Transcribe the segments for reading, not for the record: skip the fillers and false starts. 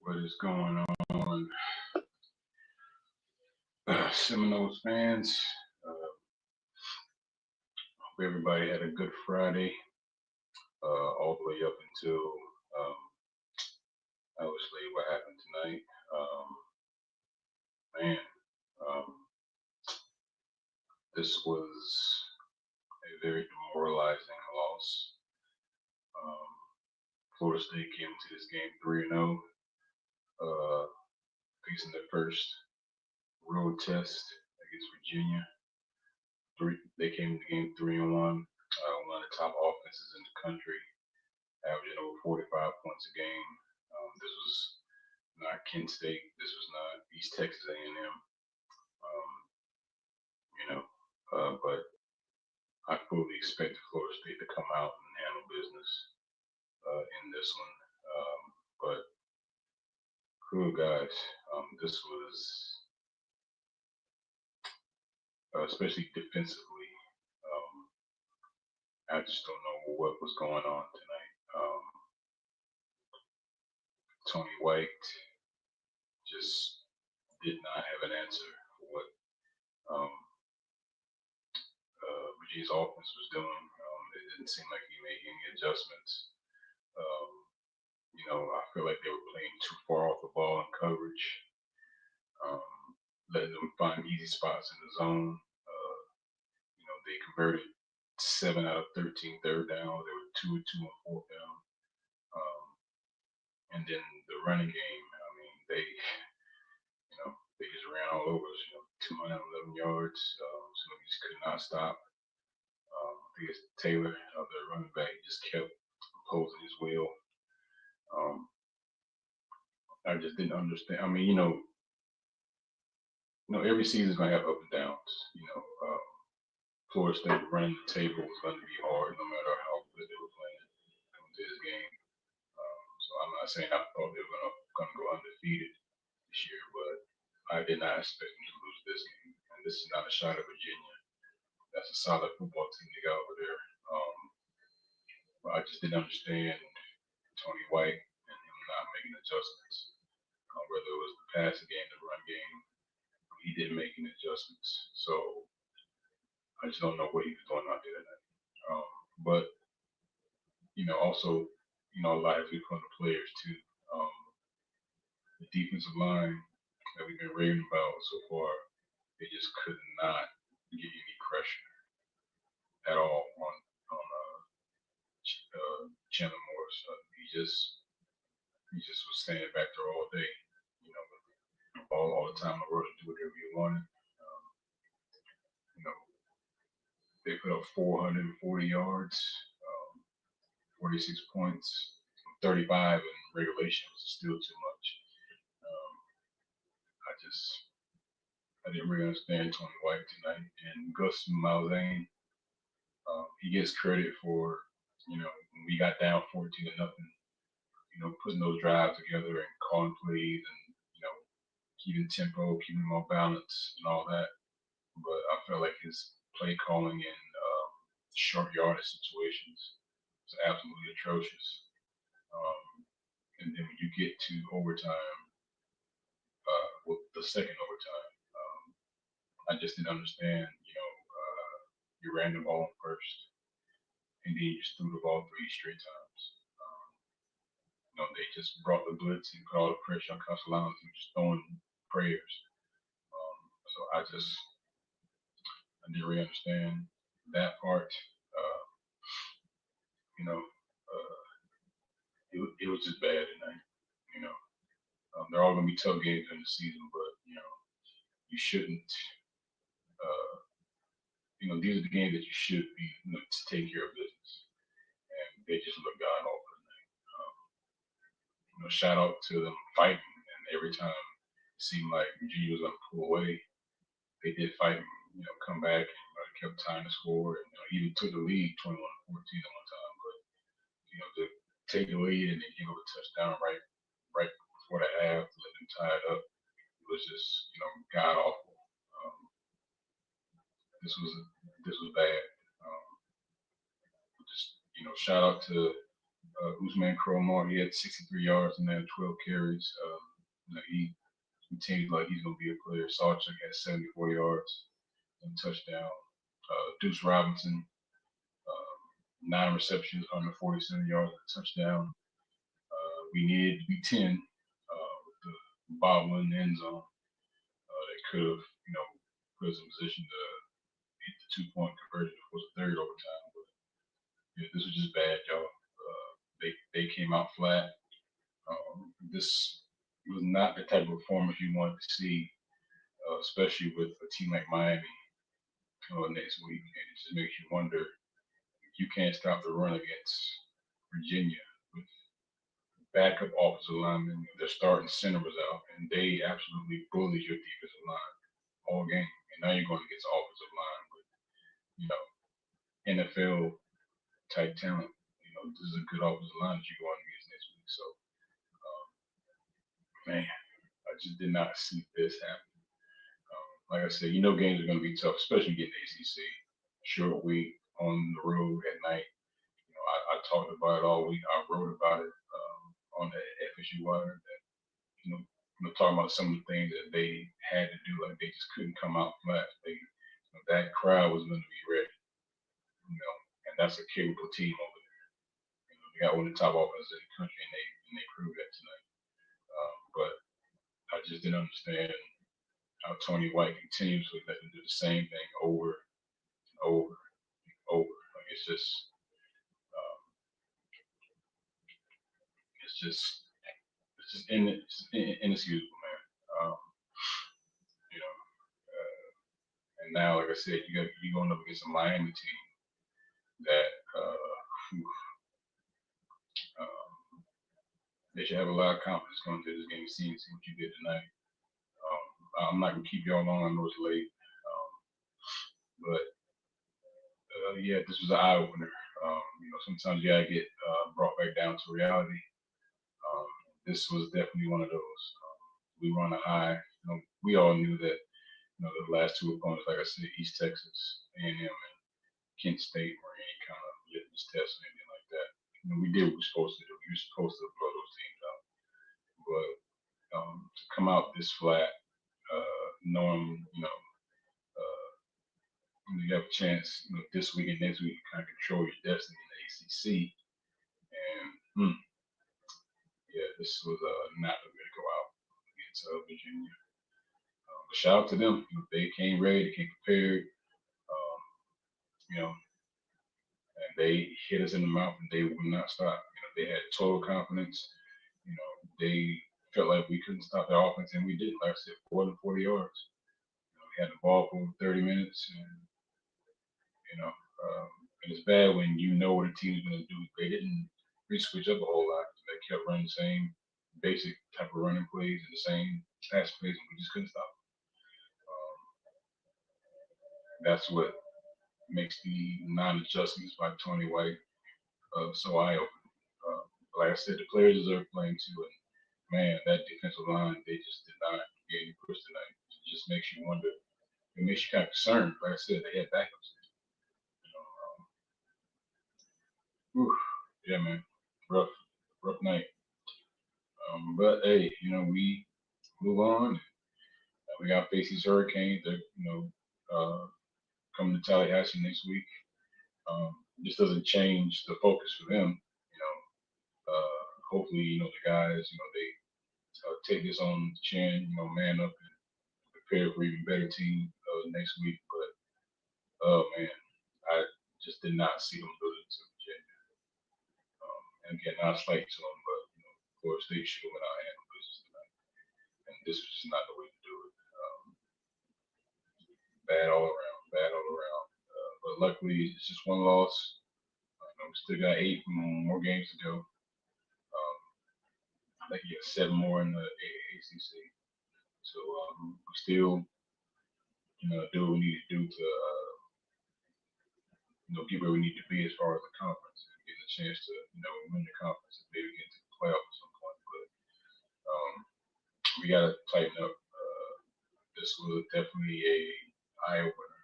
What is going on, Seminoles fans? Hope everybody had a good Friday, all the way up until um, obviously what happened tonight. Man, um, this was a very demoralizing loss. Um, Florida State came into this game 3-0, facing their first road test against Virginia. They came to the game 3-1. One of the top offenses in the country, averaging over 45 points a game. This was not Kent State. This was not East Texas A&M. Um, but I fully expected Florida State to come out and handle business in this one. But cool guys, this was especially defensively. I just don't know what was going on tonight. Tony White just did not have an answer for what Virginia's offense was doing. It didn't seem like he made any adjustments. I feel like they were playing too far off the ball in coverage, letting them find easy spots in the zone. They converted 7 out of 13 third down. They were 2 of 2 on fourth down. And then the running game, I mean, they just ran all over us. 211 yards. So we just could not stop. I think it's Taylor, their running back, just kept opposing his will. I just didn't understand. I mean, every season is going to have up and downs. Florida State running the table was going to be hard, no matter how good they were playing coming to this game. So I'm not saying I thought they were going to go undefeated this year, but I did not expect them to lose this game. And this is not a shot at Virginia. That's a solid football team they got over there. But I just didn't understand Tony White and him not making adjustments. Whether it was the passing game, the run game, he didn't make any adjustments. So I just don't know what he was doing out there tonight. But also, a lot has to be from the players too. The defensive line that we've been raving about so far, they just could not get any pressure at all on Chandler Morris. He just was standing back there all day, all the time in the world to do whatever he wanted. They put up 440 yards, 46 points, 35 in regulation was still too much. I didn't really understand Tony White tonight. And Gus Malzahn, he gets credit for, when we got down 14-0, putting those drives together and calling plays and, keeping tempo, keeping them off balance and all that. But I felt like his play calling in short yardage situations was absolutely atrocious. And then when you get to overtime, with the second overtime, I just didn't understand. You ran the ball first, and then you just threw the ball 3 straight times. They just brought the blitz and put all the pressure on Castellanos and just throwing prayers. So I didn't really understand that part. It was just bad tonight. They're all going to be tough games in the season, but you shouldn't. These are the games that you should be to take care of business, and they just look god awful tonight. Shout out to them fighting, and every time it seemed like Virginia was going to pull away, they did fight and come back and kept tying the score, and even took the lead 21-14 at one time. But to take the lead and then give up a touchdown right before the half to let them tie it up, it was just god awful. This was bad. Just shout out to Usman Kromar, he had 63 yards and then 12 carries. He continues like he's going to be a player. Sawchuk had 74 yards and a touchdown. Deuce Robinson, 9 receptions, 147 yards and a touchdown. We needed to be 10 with the bobble in the end zone. They could have, put us in position to hit the 2-point conversion for the third overtime. But yeah, this was just bad, y'all. They came out flat. This was not the type of performance you wanted to see, especially with a team like Miami next week. And it just makes you wonder if you can't stop the run against Virginia with backup offensive linemen. Their starting center was out, and they absolutely bullied your defensive line all game. And now you're going against offensive line with, NFL type talent. This is a good offensive line that you're going against next week. So, man, I just did not see this happen. Like I said, games are going to be tough, especially getting ACC. Short week on the road at night. I talked about it all week. I wrote about it on the FSU Wire. That talking about some of the things that they had to do, like they just couldn't come out flat. That crowd was going to be ready. And that's a capable team over there. They got one of the top offenses in the country, and they proved that tonight. But I just didn't understand how Tony White continuously let them do the same thing over and over and over. Like it's just inexcusable, man. And now, like I said, you going up against a Miami team that they should have a lot of confidence going into this game, seeing what you did tonight. I'm not gonna keep y'all long. I know it's late, but yeah, this was an eye opener. Sometimes you gotta get brought back down to reality. This was definitely one of those. We were on a high. We all knew that. The last two opponents, like I said, East Texas, A&M, and Kent State, were any kind of litmus test or anything like that. We did what we were supposed to do. We were supposed to blow those teams out, but to come out this flat, knowing you have a chance, this week and next week, you kind of control your destiny in the ACC. And yeah, this was not a way to go out against Virginia. Shout out to them. They came ready, they came prepared. And they hit us in the mouth, and they would not stop. They had total confidence. They felt like we couldn't stop their offense, and we didn't. Like I said, more than 40 yards. We had the ball for 30 minutes, and and it's bad when you know what a team is going to do. They didn't re-switch up a whole lot. They kept running the same basic type of running plays and the same pass plays, and we just couldn't stop them. That's what makes the non-adjustments by Tony White so eye-opening. Like I said, the players deserve playing too, and man, that defensive line, they just did not get any push tonight. It just makes you wonder. It makes you kind of concerned. Like I said, they had backups. Yeah, man, rough night. But hey, we move on. We got to face these Hurricanes. They're coming to Tallahassee next week. This doesn't change the focus for them. Hopefully, the guys, they take this on the chin, man up and prepare for even better team next week. But oh man, I just did not see them losing to Virginia. And again, not slight to them, but of course they should have went out and handled business tonight. And this was just not the way to do it. Bad all around. But luckily, it's just one loss. We still got 8 more games to go. I think you got 7 more in the ACC. So we still, do what we need to do to, get where we need to be as far as the conference and get a chance to, win the conference and maybe get to the playoffs at some point. But we got to tighten up. This was definitely a eye opener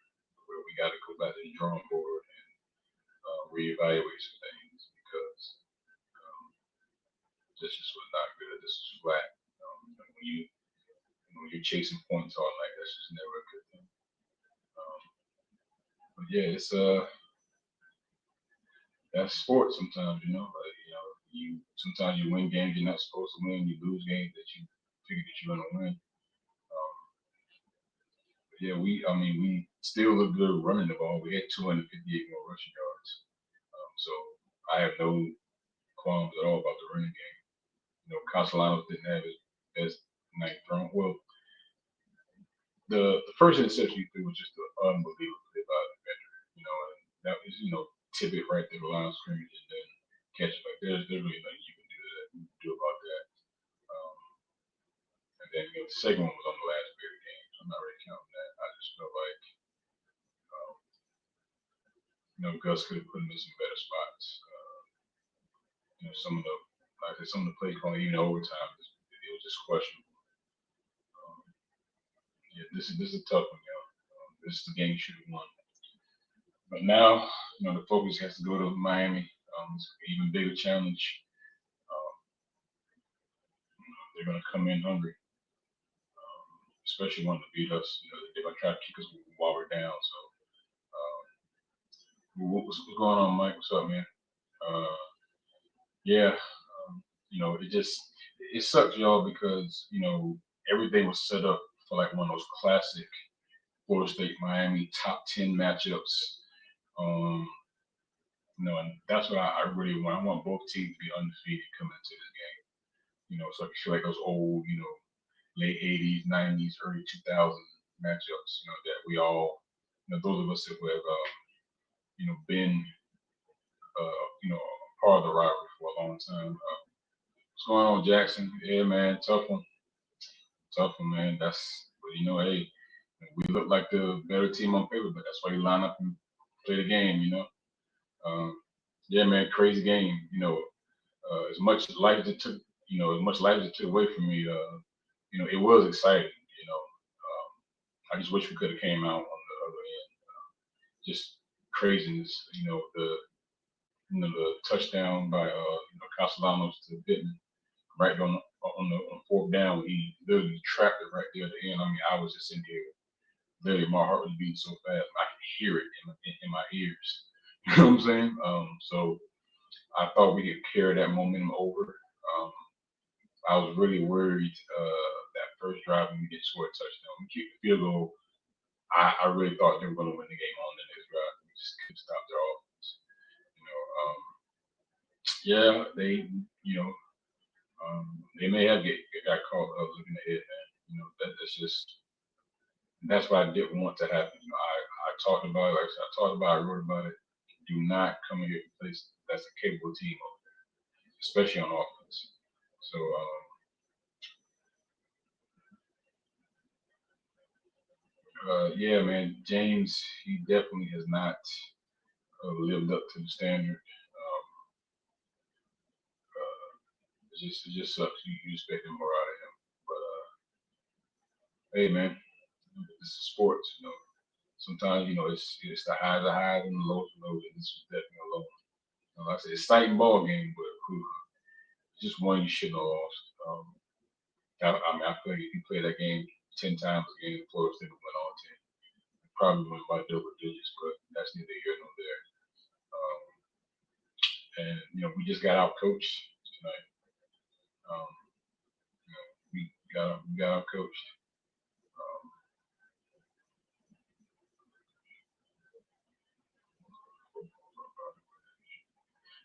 where we got to go back to the drawing board and reevaluate some things because this just was not good. This was flat. When you're chasing points all night, that's just never a good thing. But yeah, it's that's sports sometimes, Like, you sometimes you win games you're not supposed to win. You lose games that you figure that you're gonna win. But yeah, we still look good running the ball. We had 258 more rushing yards. So I have no qualms at all about the running game. Castellanos didn't have his best night thrown. Well, the first interception he threw was just an unbelievable play by the defender. And that was tip it right there, the line of scrimmage, and then catch it. Like there's really nothing you can do about that. Um, and then the second one was on the last play of the game, so I'm not really counting that. I just felt like Gus could have put him in some better spots. Some of the like I said, some of the play calling even overtime it was just questionable. Yeah, this is a tough one, this is the game you should have won. But now, the focus has to go to Miami. It's an even bigger challenge. Um, they're going to come in hungry, especially wanting to beat us. They're going to try to kick us while we're down. So, what's going on, Mike? What's up, man? Yeah, it sucks, y'all, because everything was set up for like one of those classic Florida State Miami top 10 matchups. And that's what I really want. I want both teams to be undefeated coming into this game. So I can feel like those old, late 80s, 90s, early 2000s matchups, that we all, those of us who have, been, part of the rivalry for a long time. What's going on, Jackson? Yeah, man, tough one, man. But hey, we look like the better team on paper, but that's why you line up and play the game. Yeah, man, crazy game. As much life as it took, as much life as it took away from me, it was exciting. I just wish we could have came out on the other end. Just craziness. The touchdown by Castellanos to Pittman right on the fourth down when he literally trapped it right there at the end. I mean, I was just in here. Literally, my heart was beating so fast, I could hear it in my ears. You know what I'm saying? So I thought we could carry that momentum over. I was really worried that first drive when we get scored a touchdown. We keep the field goal. I really thought they were going to win the game on the next drive. We just couldn't stop their offense. Yeah, they may have got caught looking ahead, man. That's what I didn't want to happen. I talked about it. Like I said, I wrote about it. Do not come in here to place that's a capable team over there, especially on offense. So, yeah, man, James, he definitely has not lived up to the standard. It just sucks. You expecting more out of him, but hey, man, this is sports. Sometimes it's the highs and the lows and lows. And this was definitely a low. Like I said, exciting ball game, but just one you shouldn't have lost. I feel like if you play that game 10 times again, Florida State would win all 10. Probably win by double digits, but that's neither here nor there. And we just got out coached tonight. Um, we got out coached.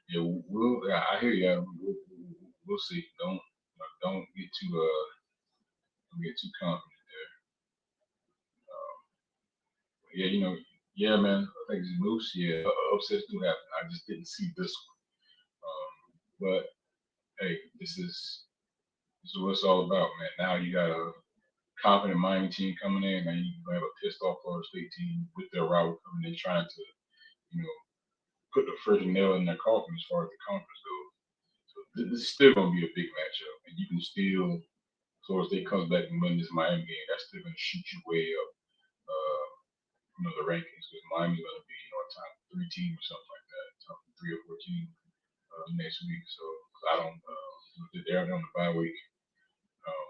Yeah, I hear you. We'll see. Don't get too confident there. Yeah, yeah, man. I think it's Moose. Yeah, upsets do happen. I just didn't see this one. But hey, this is what it's all about, man. Now you got a confident Miami team coming in, and you have a pissed off Florida State team with their rival coming in trying to, you know, put the first nail in their coffin as far as the conference goes. So this is still going to be a big matchup, and you can still, Florida State comes back and win this Miami game, that's still going to shoot you way up, the rankings, because Miami's going to be, a top 3 team or something like that, top 3 or 4 team next week. So I don't, they're on the bye week. Um,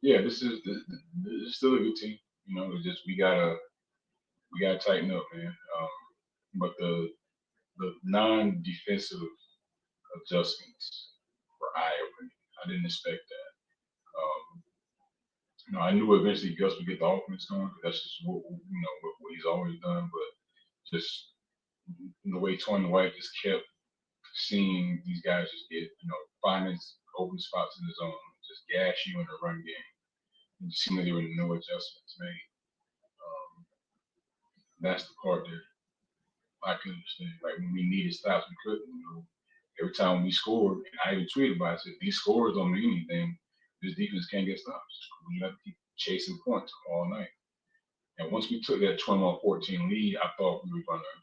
yeah, this is still a good team. You know, it's just we gotta tighten up, man. But the non-defensive adjustments were eye-opening. I didn't expect that. Um, I knew eventually Gus would get the offense going because that's just what he's always done. But just the way Tony White just kept seeing these guys just get finding open spots in the zone, just gash you in the run game. It seemed like there were no adjustments made. Um, that's the part that I couldn't understand. Like when we needed stops, we couldn't. Every time we scored, and I even tweeted about it, I said, these scores don't mean anything. This defense can't get stops. You have to keep chasing points all night. And once we took that 21-14 lead, I thought we were going to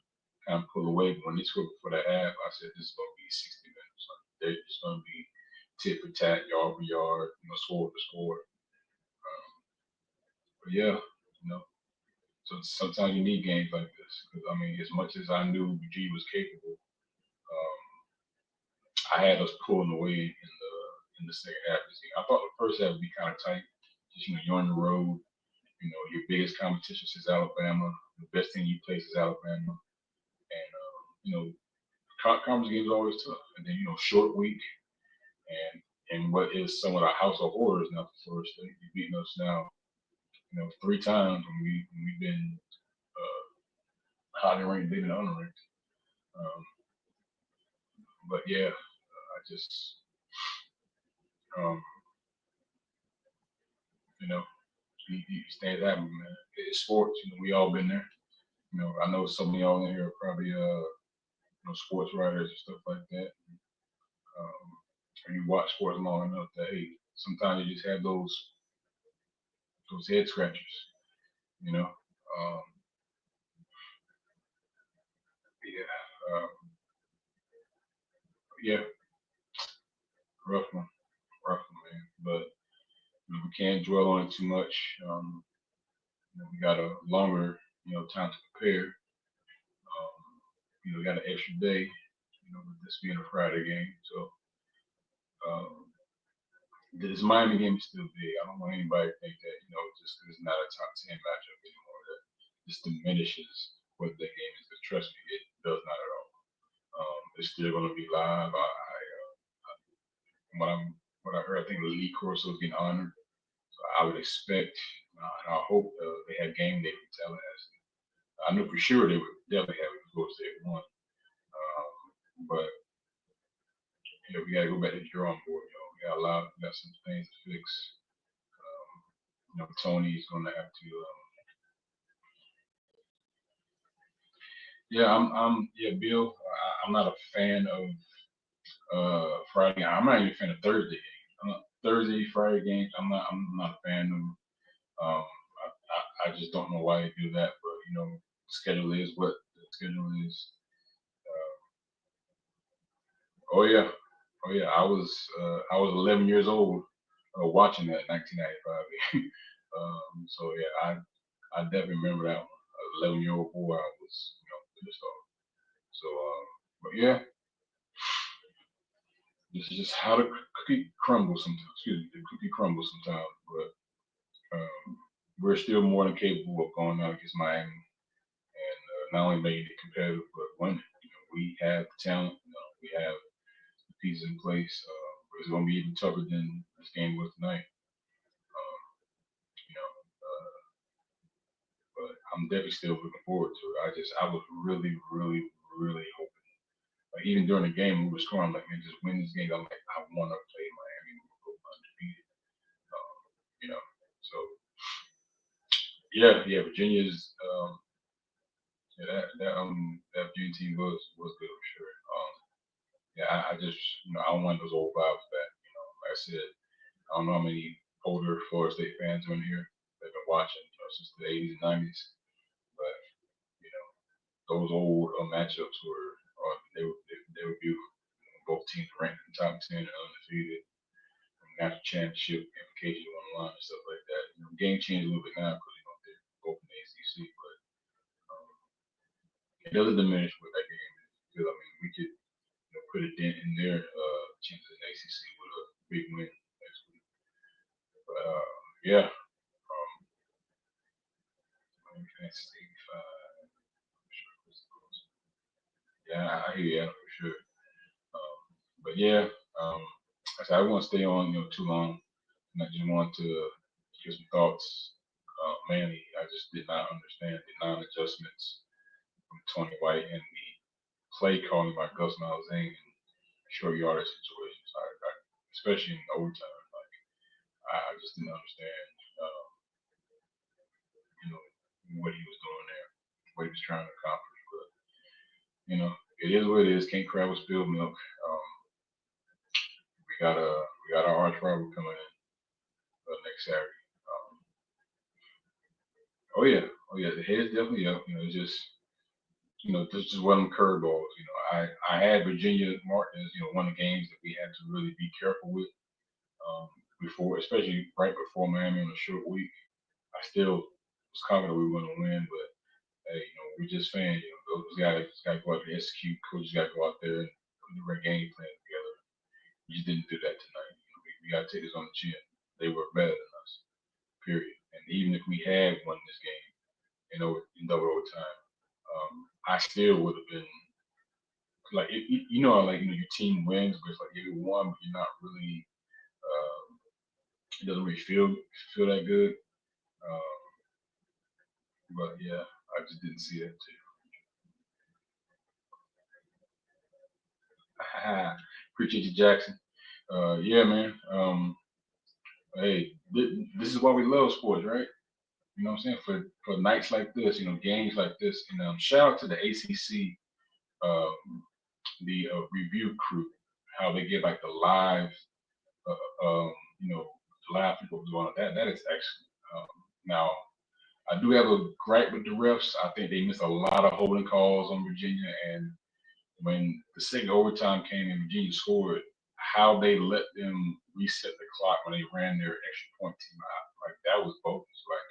kind of pull away. But when they scored for that half, I said, this is going to be 60 minutes. They're just going to be tit for tat, yard for yard, score for score. But yeah, so sometimes you need games like this. Because, I mean, as much as I knew G was capable, I had us pulling away in the second half of this game. I thought the first half would be kind of tight. Just you're on the road. Your biggest competition is Alabama. The best team you place is Alabama, and conference games are always tough. And then short week, and what is some of the house of horrors now for Florida State. You've beaten us now, 3 times when we've been highly ranked, they've been unranked. But yeah, I just um, you know he stands out, man. It's sports. We all been there. I know some of y'all in here are probably sports writers and stuff like that. And you watch sports long enough that hey, sometimes you just have those head scratchers. You know. Um, yeah. Yeah. Rough one, man. But we can't dwell on it too much. We got a longer time to prepare. We got an extra day. With this being a Friday game, so um, this Miami game is still big. I don't want anybody to think that just because it's not a top 10 matchup anymore that this diminishes what the game is. But trust me, it does not at all. It's still going to be live. What I'm what I heard, I think Lee Corso is getting honored. So I would expect, and I hope they have game day for Tallahassee. I know for sure they would definitely have it for Florida State won. But we got to go back to the drawing board. We got some things to fix. Tony's going to have to. Yeah, Bill. I'm not a fan of Friday. I'm not even a fan of Thursday games. Thursday, Friday games. I'm not a fan of. I just don't know why they do that. But schedule is what the schedule is. Oh yeah, oh yeah. I was 11 years old watching that 1995. So yeah, I definitely remember that one. 11-year-old boy, I was pissed off. So but yeah, this is just how the cookie crumbles sometimes. Excuse me, the cookie crumbles sometimes. But we're still more than capable of going out against Miami and not only making it competitive but winning. We have talent. We have the pieces in place. But it's going to be even tougher than this game was tonight. Um, you know, but I'm definitely still looking forward to it. I was really, really, really hoping. Like even during the game, we were scoring. I'm like, man, just win this game. I'm like, I want to play Miami. We'll go undefeated. Um, so yeah. Virginia's yeah, that Virginia team was good for sure. Yeah, I just I don't want those old vibes back. Like I said, I don't know how many older Florida State fans are in here that have been watching since the 80s and 90s, but you know those old matchups they were beautiful. Both teams ranked in the top 10 and undefeated. National championship implications on the line and stuff like that. Game changed a little bit now because they're both in the ACC, but um, it doesn't diminish what that game is. Because I mean, we could put a dent in their chances in the ACC with a big win next week. But yeah, Kansas 85. Yeah, I hear you for sure. But yeah, I said I won't stay on too long. And I just want to give some thoughts. Mainly, I just did not understand the non-adjustments from Tony White and the play calling by Gus Malzahn in short yardage situations. Especially in overtime, like I just didn't understand, um, you know, what he was doing there, what he was trying to accomplish. But it is what it is. Can't cry with spilled milk. We got our arch rival coming in next Saturday. Um, oh yeah, the head's definitely up. It's just this is one of them curveballs. I had Virginia marked as one of the games that we had to really be careful with before, especially right before Miami on a short week. I still was confident we were going to win, but hey, we're just fans. Those guys got to go out there and execute. Coaches got to go out there and put the right game plan together. We just didn't do that tonight. We got to take this on the chin. They were better than us, period. And even if we had won this game in double overtime, I still would have been like, your team wins, but it's like you won, but you're not really. It doesn't really feel that good. Um, but yeah, I just didn't see that too. Appreciate you, Jackson. Yeah, man. Hey, this is why we love sports, right? You know what I'm saying? For nights like this, games like this, and shout out to the ACC, the review crew, how they get like the live, you know, live people doing that. That is excellent. Now, I do have a gripe with the refs. I think they missed a lot of holding calls on Virginia, and when the second overtime came and Virginia scored, how they let them reset the clock when they ran their extra point team out, like that was bogus. Like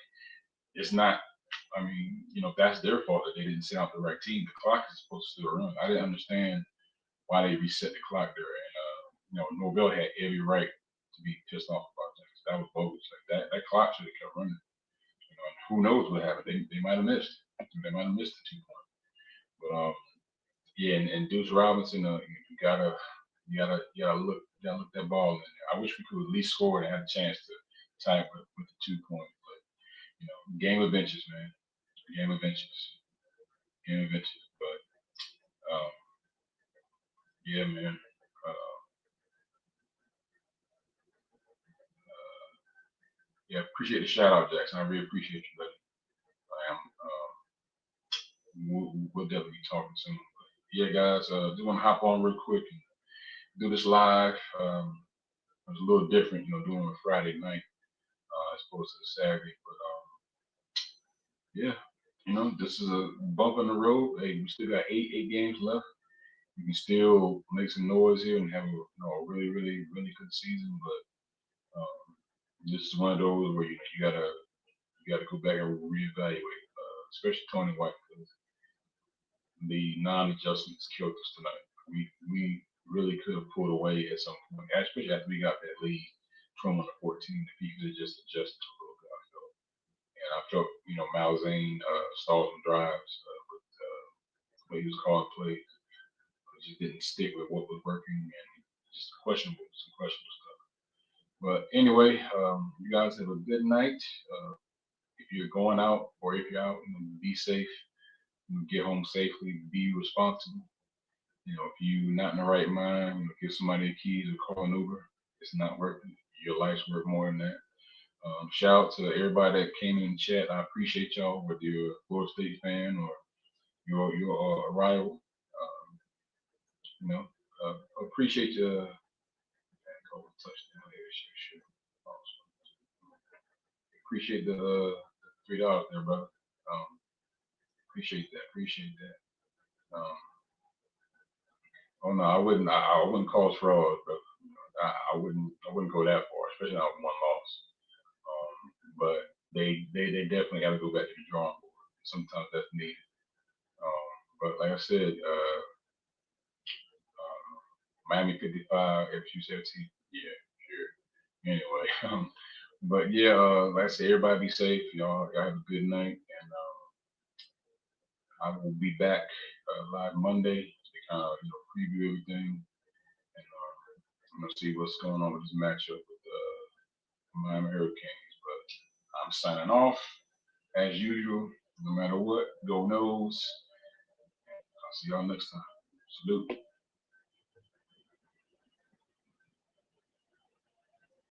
it's not. I mean, that's their fault that they didn't send out the right team. The clock is supposed to still run. I didn't understand why they reset the clock there, and Norvell had every right to be pissed off about that. 'Cause that was bogus. Like that clock should have kept running. And who knows what happened? They might have missed. They might have missed the 2 point. But yeah, and Deuce Robinson, you gotta look that ball in there. I wish we could at least score and have a chance to tie it with the 2 point. But game of benches, man. Game of benches. Game of benches. But um, yeah, man. Uh, yeah, appreciate the shout out, Jackson. I really appreciate you, buddy. I am. We'll definitely be talking soon. But yeah, guys, just want to hop on real quick and do this live. It was a little different, doing it Friday night as opposed to the Saturday. But yeah, this is a bump in the road. Hey, we still got eight games left. You can still make some noise here and have a really, really, really good season. But this is one of those where you gotta go back and reevaluate, especially Tony White, because the non-adjustments killed us tonight. We really could have pulled away at some point, especially after we got that lead 21 to 14. If he could have just adjusted a little bit, I felt. And I felt, Malzahn stalled some drives with the way he was calling plays. He just didn't stick with what was working and just some questionable stuff. But anyway, you guys have a good night. If you're going out or if you're out, be safe. Get home safely. Be responsible. If you're not in the right mind, give somebody the keys or call an Uber. It's not working. Your life's worth more than that. Shout out to everybody that came in the chat. I appreciate y'all, whether you're a Florida State fan or you're a rival. You know, appreciate you. Touchdown here. Appreciate the $3 there, brother. Appreciate that. Appreciate that. Oh no, I wouldn't. I wouldn't cause fraud, but I wouldn't go that far, especially not with one loss. But they definitely got to go back to the drawing board. Sometimes that's needed. But like I said, Miami picked 55, FU 17. Yeah, sure. Anyway, but yeah, like I said, everybody be safe. Y'all have a good night, and I will be back live Monday to kind of preview everything and see what's going on with this matchup with the Miami Hurricanes. But I'm signing off as usual. No matter what, go Noles. I'll see y'all next time. Salute.